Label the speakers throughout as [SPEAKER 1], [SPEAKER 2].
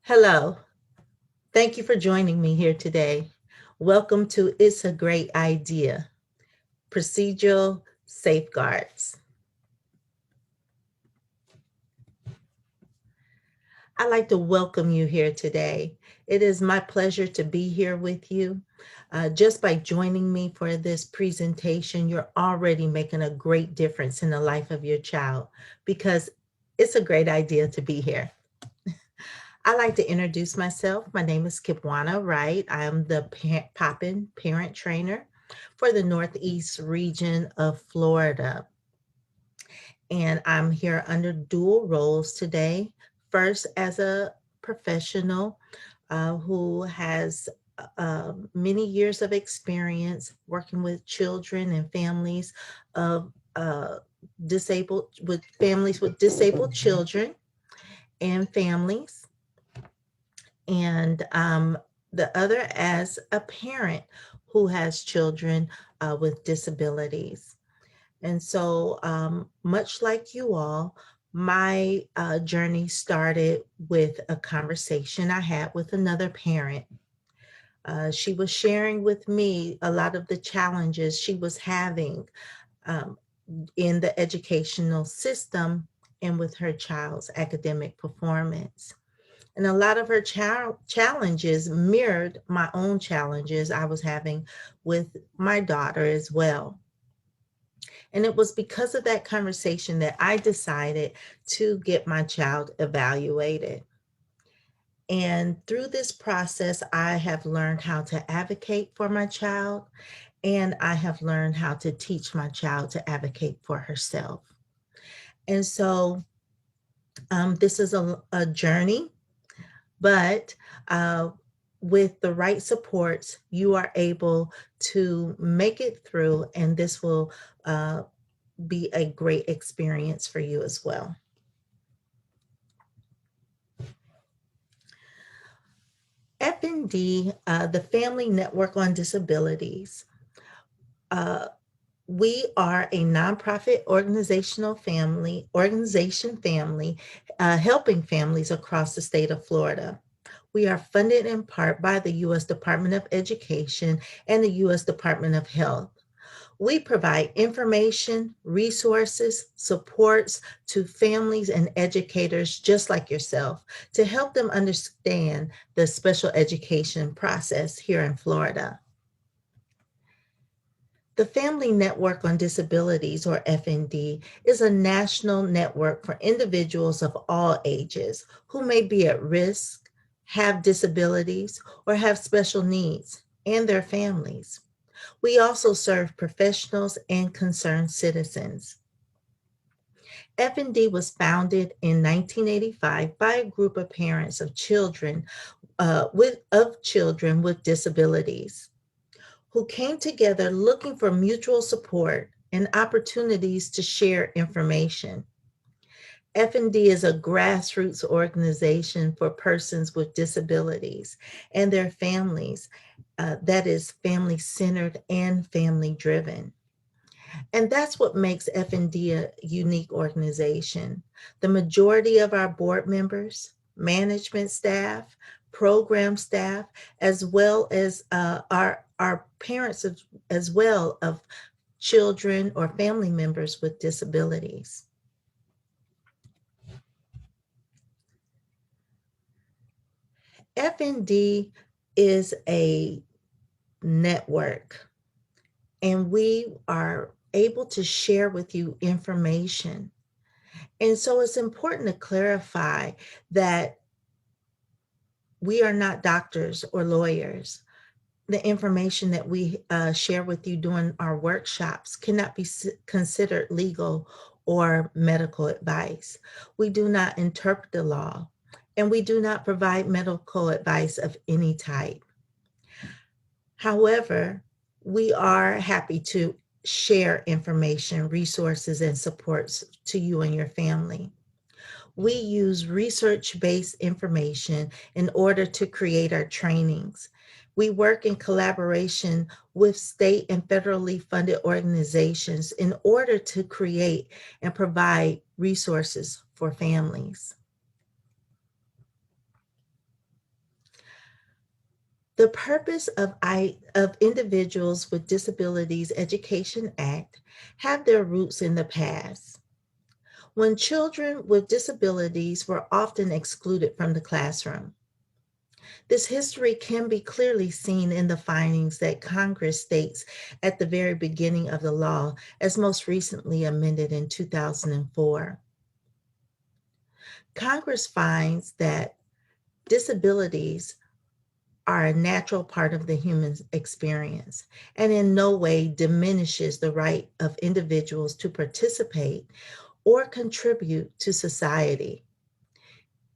[SPEAKER 1] Hello. Thank you for joining me here today. Welcome to It's a Great Idea, Procedural Safeguards. I'd like to welcome you here today. It is my pleasure to be here with you. Just by joining me for this presentation, you're already making a great difference in the life of your child because it's a great idea to be here. I'd like to introduce myself. My name is Kipwana Wright. I am the Poppin parent trainer for the Northeast region of Florida. And I'm here under dual roles today. First, as a professional who has many years of experience working with children and families of with disabled children and families. And the other as a parent who has children with disabilities. And so, much like you all, my journey started with a conversation I had with another parent. She was sharing with me a lot of the challenges she was having um, in the educational system and with her child's academic performance. And a lot of her challenges mirrored my own challenges I was having with my daughter as well. And it was because of that conversation that I decided to get my child evaluated. And through this process, I have learned how to advocate for my child, and I have learned how to teach my child to advocate for herself. And so this is a journey, but with the right supports, you are able to make it through, and this will be a great experience for you as well. FND, the Family Network on Disabilities. Uh, we are a nonprofit organization family, helping families across the state of Florida. We are funded in part by the U.S. Department of Education and the U.S. Department of Health. We provide information, resources, supports to families and educators just like yourself to help them understand the special education process here in Florida. The Family Network on Disabilities, or FND, is a national network for individuals of all ages who may be at risk, have disabilities, or have special needs, and their families. We also serve professionals and concerned citizens. FND was founded in 1985 by a group of parents of children with disabilities who came together looking for mutual support and opportunities to share information. FND is a grassroots organization for persons with disabilities and their families that is family centered and family driven. And that's what makes FND a unique organization. The majority of our board members, management staff, program staff, as well as our parents as well of children or family members with disabilities. FND is a network, and we are able to share with you information. And so it's important to clarify that we are not doctors or lawyers. The information that we share with you during our workshops cannot be considered legal or medical advice. We do not interpret the law, and we do not provide medical advice of any type. However, we are happy to share information, resources, and supports to you and your family. We use research-based information in order to create our trainings. We work in collaboration with state and federally funded organizations in order to create and provide resources for families. The purpose of Individuals with Disabilities Education Act have their roots in the past, when children with disabilities were often excluded from the classroom. This history can be clearly seen in the findings that Congress states at the very beginning of the law, as most recently amended in 2004. Congress finds that disabilities are a natural part of the human experience and in no way diminishes the right of individuals to participate or contribute to society.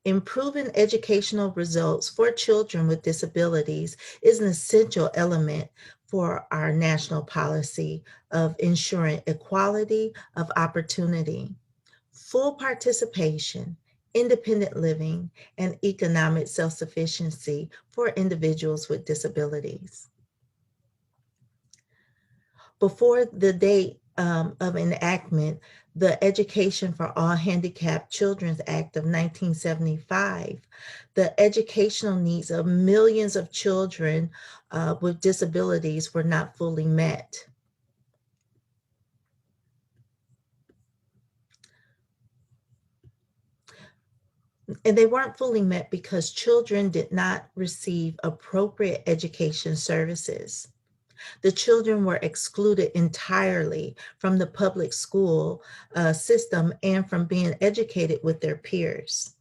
[SPEAKER 1] Improving educational results for children with disabilities is an essential element for our national policy of ensuring equality of opportunity, full participation, independent living, and economic self-sufficiency for individuals with disabilities. Before the date of enactment, the Education for All Handicapped Children's Act of 1975, the educational needs of millions of children with disabilities were not fully met. And they weren't fully met because children did not receive appropriate education services. The children were excluded entirely from the public school system and from being educated with their peers.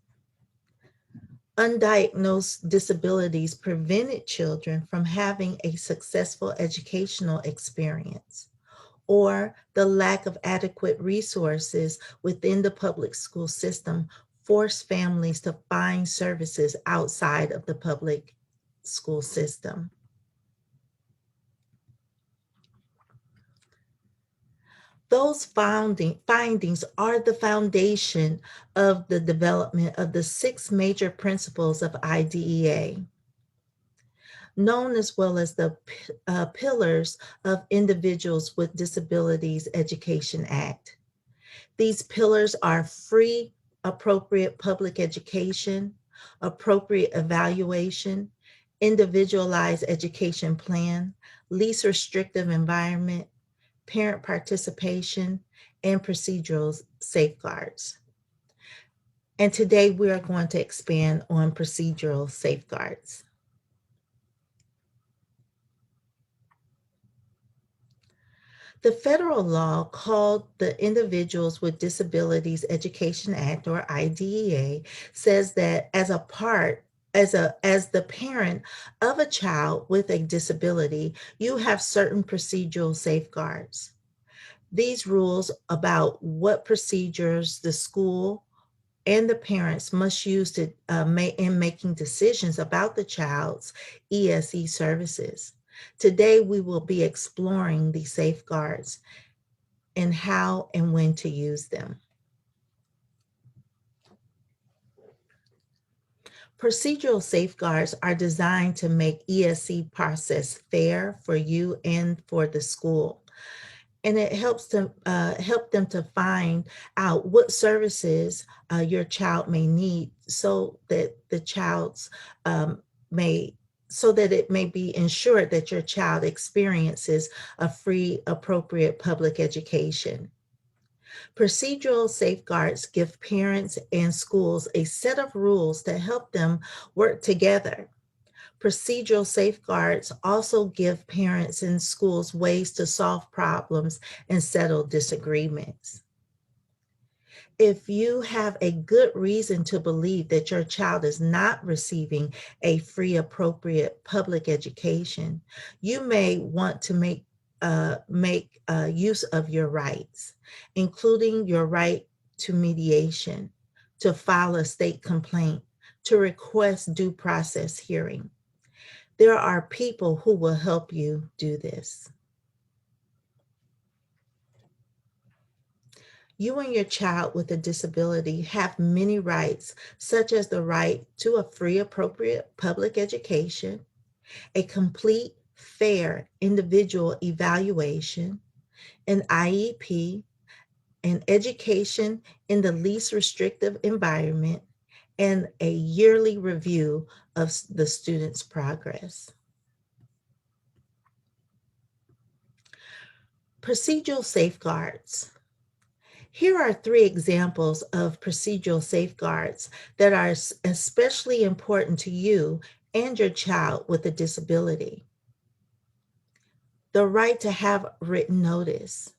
[SPEAKER 1] Undiagnosed disabilities prevented children from having a successful educational experience, or the lack of adequate resources within the public school system forced families to find services outside of the public school system. Those findings are the foundation of the development of the 6 major principles of IDEA, known as well as the Pillars of Individuals with Disabilities Education Act. These pillars are free, appropriate public education, appropriate evaluation, individualized education plan, least restrictive environment, parent participation, and procedural safeguards. And today we are going to expand on procedural safeguards. The federal law called the Individuals with Disabilities Education Act, or IDEA, says that as the parent of a child with a disability, you have certain procedural safeguards. These rules about what procedures the school and the parents must use in making decisions about the child's ESE services. Today, we will be exploring these safeguards and how and when to use them. Procedural safeguards are designed to make ESE process fair for you and for the school. And it helps them to find out what services your child may need, so that the child's may so that it may be ensured that your child experiences a free, appropriate public education. Procedural safeguards give parents and schools a set of rules to help them work together. Procedural safeguards also give parents and schools ways to solve problems and settle disagreements. If you have a good reason to believe that your child is not receiving a free, appropriate public education, you may want to make use of your rights, including your right to mediation, to file a state complaint, to request due process hearing. There are people who will help you do this. You and your child with a disability have many rights, such as the right to a free, appropriate public education, a complete, fair individual evaluation, an IEP, an education in the least restrictive environment, and a yearly review of the student's progress. Procedural safeguards. Here are 3 examples of procedural safeguards that are especially important to you and your child with a disability. The right to have written notice,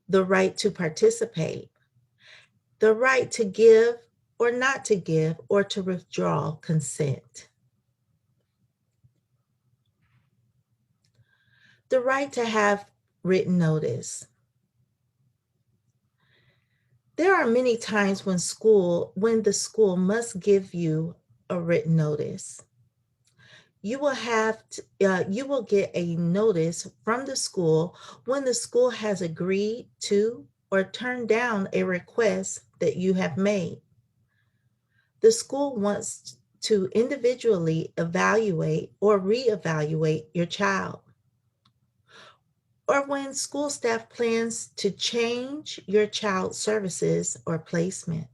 [SPEAKER 1] the right to participate, the right to give or not to give or to withdraw consent. The right to have written notice. There are many times when the school must give you a written notice. You will get a notice from the school when the school has agreed to or turned down a request that you have made. The school wants to individually evaluate or reevaluate your child. Or when school staff plans to change your child's services or placement.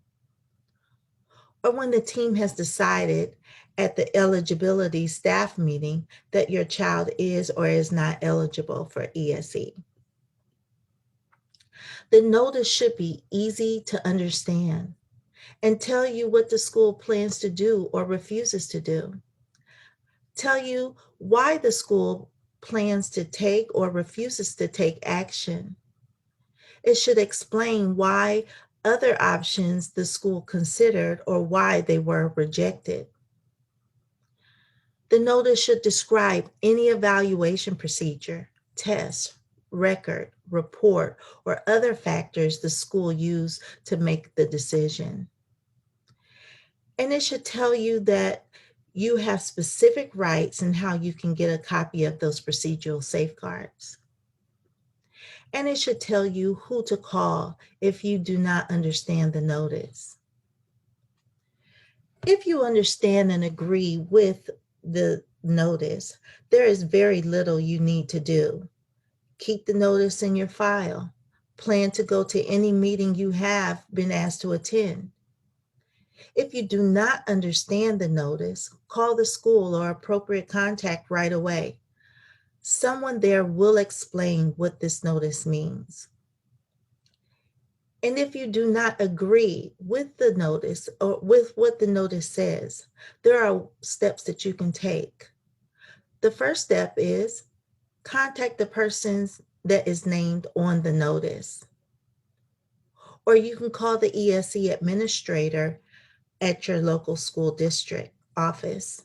[SPEAKER 1] Or when the team has decided at the eligibility staff meeting that your child is or is not eligible for ESE. The notice should be easy to understand and tell you what the school plans to do or refuses to do. Tell you why the school plans to take or refuses to take action. It should explain why other options the school considered or why they were rejected. The notice should describe any evaluation procedure, test, record, report, or other factors the school used to make the decision. And it should tell you that you have specific rights and how you can get a copy of those procedural safeguards. And it should tell you who to call if you do not understand the notice. If you understand and agree with the notice, there is very little you need to do. Keep the notice in your file. Plan to go to any meeting you have been asked to attend. If you do not understand the notice, call the school or appropriate contact right away. Someone there will explain what this notice means. And if you do not agree with the notice or with what the notice says, there are steps that you can take. The first step is contact the person that is named on the notice. Or you can call the ESE administrator at your local school district office.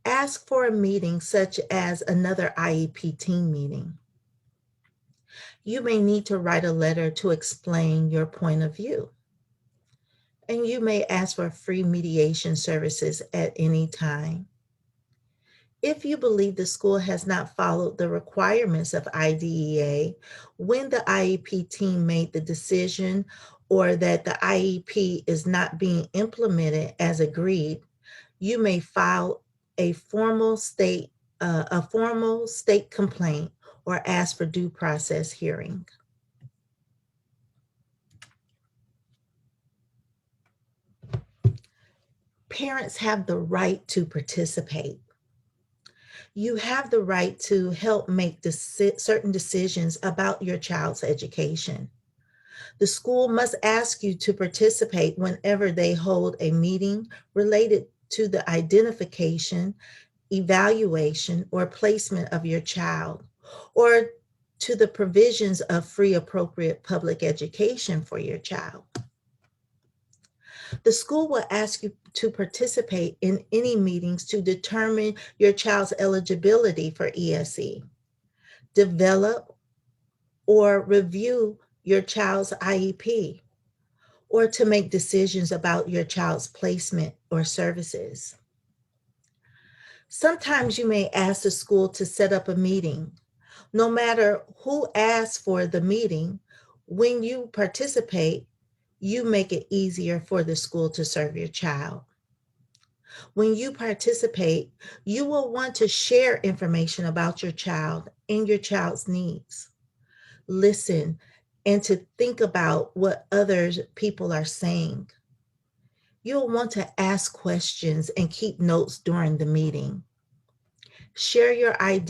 [SPEAKER 1] Ask for a meeting such as another IEP team meeting. You may need to write a letter to explain your point of view. And you may ask for free mediation services at any time. If you believe the school has not followed the requirements of IDEA when the IEP team made the decision or that the IEP is not being implemented as agreed, you may file a formal state complaint or ask for due process hearing. Parents have the right to participate. You have the right to help make certain decisions about your child's education. The school must ask you to participate whenever they hold a meeting related to the identification, evaluation, or placement of your child, or to the provisions of free appropriate public education for your child. The school will ask you to participate in any meetings to determine your child's eligibility for ESE, develop or review your child's IEP, or to make decisions about your child's placement or services. Sometimes you may ask the school to set up a meeting. No matter who asks for the meeting, when you participate, you make it easier for the school to serve your child. When you participate, you will want to share information about your child and your child's needs. Listen and to think about what other people are saying. You'll want to ask questions and keep notes during the meeting. Share your ideas